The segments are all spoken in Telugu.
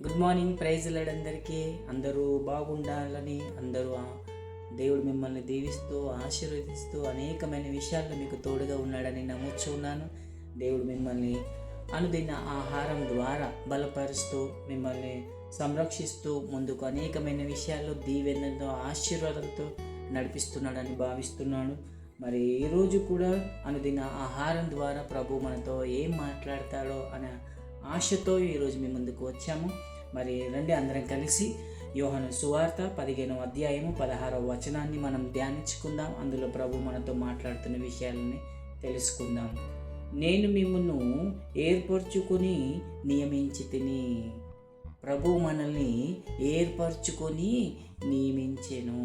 Good morning. ప్రైజ్ లార్డ్ అందరికీ. అందరూ బాగుండాలని, దేవుడు మిమ్మల్ని దీవిస్తూ ఆశీర్వదిస్తూ అనేకమైన విషయాల్లో మీకు తోడుగా ఉన్నాడని నమ్ముచున్నాను. దేవుడు మిమ్మల్ని అనుదిన ఆహారం ద్వారా బలపరుస్తూ మిమ్మల్ని సంరక్షిస్తూ ముందుకు అనేకమైన విషయాల్లో దీవెనతో ఆశీర్వాదంతో నడిపిస్తున్నాడని భావిస్తున్నాను. మరి ఈరోజు కూడా అనుదిన ఆహారం ద్వారా ప్రభు మనతో ఏం మాట్లాడతాడో అనే ఆశతో ఈరోజు మీ ముందుకు వచ్చాము. మరి రండి అందరం కలిసి యోహాను సువార్త 15వ అధ్యాయము 16వ వచనాన్ని మనం ధ్యానించుకుందాం. అందులో ప్రభు మనతో మాట్లాడుతున్న విషయాలని తెలుసుకుందాం. నేను మిమ్మును ఏర్పరచుకొని నియమించితిని. ప్రభు మనల్ని ఏర్పరచుకొని నియమించెను.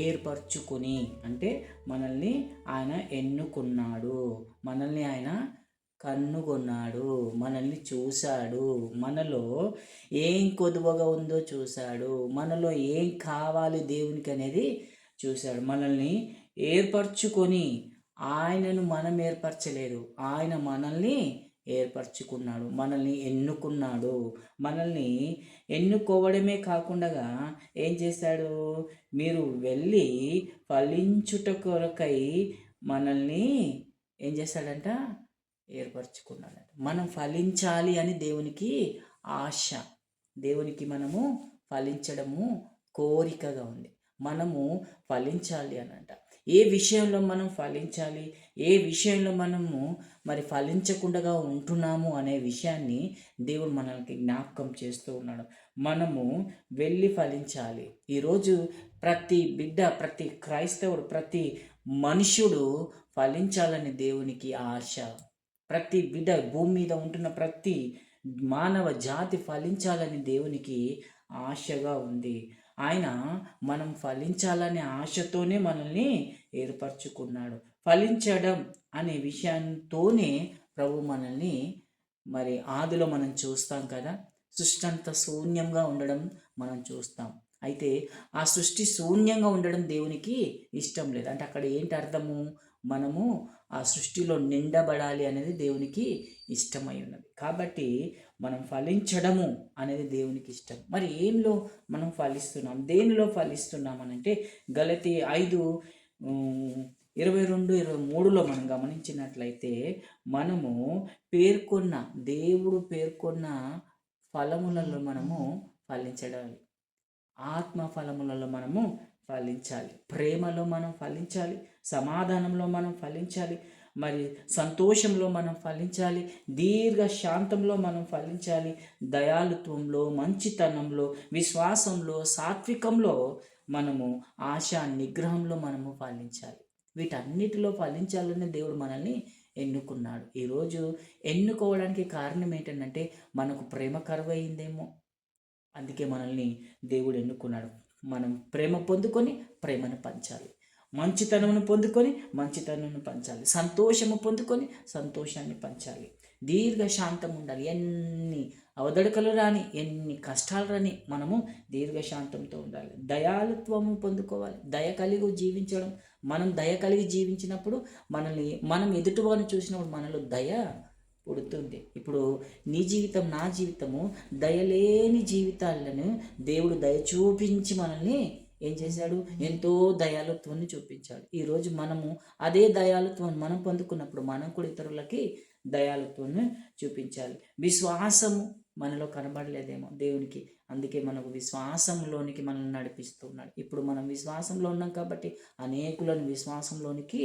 ఏర్పరచుకొని అంటే మనల్ని ఆయన ఎన్నుకున్నాడు, మనల్ని ఆయన కన్నుగొన్నాడు, మనల్ని చూశాడు, మనలో ఏం కొదువగా ఉందో చూశాడు, మనలో ఏం కావాలి దేవునికి అనేది చూశాడు. మనల్ని ఏర్పరచుకొని, ఆయనను మనం ఏర్పరచలేదు, ఆయన మనల్ని ఏర్పరచుకున్నాడు, మనల్ని ఎన్నుకున్నాడు. మనల్ని ఎన్నుకోవడమే కాకుండా ఏం చేశాడు, మీరు వెళ్ళి ఫలించుట కొరకై మనల్ని ఏం చేశాడంట, ఏర్పరచుకున్నాడంట. మనం ఫలించాలి అని దేవునికి ఆశ, దేవునికి మనము ఫలించడము కోరికగా ఉంది. మనము ఫలించాలి అనంట. ఏ విషయంలో మనం ఫలించాలి, ఏ విషయంలో మనము మరి ఫలించకుండా ఉంటున్నాము అనే విషయాన్ని దేవుడు మనకి జ్ఞాపకం చేస్తూ ఉన్నాడు. మనము వెళ్ళి ఫలించాలి. ఈరోజు ప్రతి బిడ్డ, ప్రతి క్రైస్తవుడు, ప్రతి మనుష్యుడు ఫలించాలని దేవునికి ఆశ. ప్రతి బిడ్డ, భూమి మీద ఉంటున్న ప్రతి మానవ జాతి ఫలించాలని దేవునికి ఆశగా ఉంది. ఆయన మనం ఫలించాలనే ఆశతోనే మనల్ని ఏర్పరచుకున్నాడు. ఫలించడం అనే విషయంతోనే ప్రభు మనల్ని మరి ఆదిలో మనం చూస్తాం కదా, సృష్టి అంతా శూన్యంగా ఉండడం మనం చూస్తాం. అయితే ఆ సృష్టి శూన్యంగా ఉండడం దేవునికి ఇష్టం లేదు. అంటే అక్కడ ఏంటి అర్థము, మనము ఆ సృష్టిలో నిండబడాలి అనేది దేవునికి ఇష్టమై ఉన్నది. కాబట్టి మనం ఫలించడము అనేది దేవునికి ఇష్టం. మరి ఏంలో మనం ఫలిస్తున్నాం, దేనిలో ఫలిస్తున్నాం అనంటే గలతీ 5:22-23లో మనం గమనించినట్లయితే మనము దేవుడు పేర్కొన్న ఫలములలో మనము ఫలించడాలి. ఆత్మ ఫలములలో మనము ఫలించాలి. ప్రేమలో మనం ఫలించాలి, సమాధానంలో మనం ఫలించాలి, మరి సంతోషంలో మనం ఫలించాలి, దీర్ఘ శాంతంలో మనం ఫలించాలి, దయాళుత్వంలో, మంచితనంలో, విశ్వాసంలో, సాత్వికంలో, మనము ఆశా నిగ్రహంలో మనము ఫలించాలి. వీటన్నిటిలో ఫలించాలని దేవుడు మనల్ని ఎన్నుకున్నాడు. ఈరోజు ఎన్నుకోవడానికి కారణం ఏంటంటే మనకు ప్రేమ కరువైందేమో, అందుకే మనల్ని దేవుడు ఎన్నుకున్నాడు. మనం ప్రేమ పొందుకొని ప్రేమను పంచాలి, మంచితనమును పొందుకొని మంచితనమును పంచాలి, సంతోషము పొందుకొని సంతోషాన్ని పంచాలి, దీర్ఘ శాంతం ఉండాలి. ఎన్ని అవదడకలు రాని, ఎన్ని కష్టాలు రాని మనము దీర్ఘశాంతంతో ఉండాలి. దయాళుత్వము పొందుకోవాలి, దయ కలిగి జీవించడం. మనం దయ కలిగి జీవించినప్పుడు మనం ఎదుటివారిని చూసినప్పుడు మనలో దయ పుడుతుంది. ఇప్పుడు నీ జీవితం, నా జీవితము దయలేని జీవితాలను దేవుడు దయ చూపించి మనల్ని ఏం చేశాడు, ఎంతో దయాళుత్వాన్ని చూపించాడు. ఈరోజు మనము అదే దయాళుత్వాన్ని మనం పొందుకున్నప్పుడు మనం కూడా ఇతరులకి దయాళుత్వాన్ని చూపించాలి. విశ్వాసము మనలో కనబడలేదేమో దేవునికి, అందుకే మనకు విశ్వాసంలోనికి మనల్ని నడిపిస్తున్నాడు. ఇప్పుడు మనం విశ్వాసంలో ఉన్నాం కాబట్టి అనేకులను విశ్వాసంలోనికి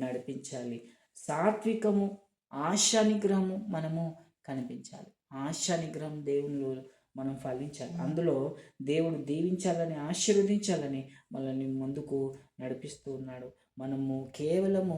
నడిపించాలి. సాత్వికము, ఆశా నిగ్రహము మనము కనిపించాలి. ఆశా నిగ్రహం దేవునిలో మనం ఫలించాలి. అందులో దేవుడు దీవించాలని, ఆశీర్వదించాలని మనల్ని ముందుకు నడిపిస్తూ ఉన్నాడు. మనము కేవలము